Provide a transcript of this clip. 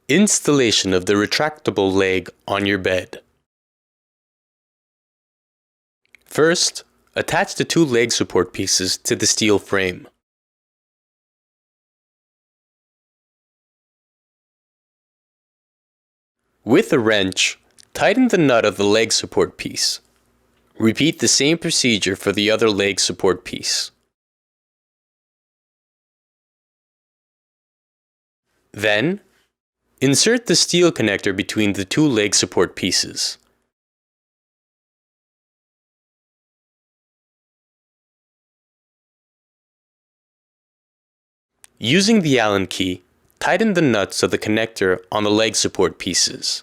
Installation of the retractable leg on your bed. First, attach the two leg support pieces to the steel frame. With a wrench, tighten the nut of the leg support piece. Repeat the same procedure for the other leg support piece. Then, insert the steel connector between the two leg support pieces. Using the Allen key, tighten the nuts of the connector on the leg support pieces.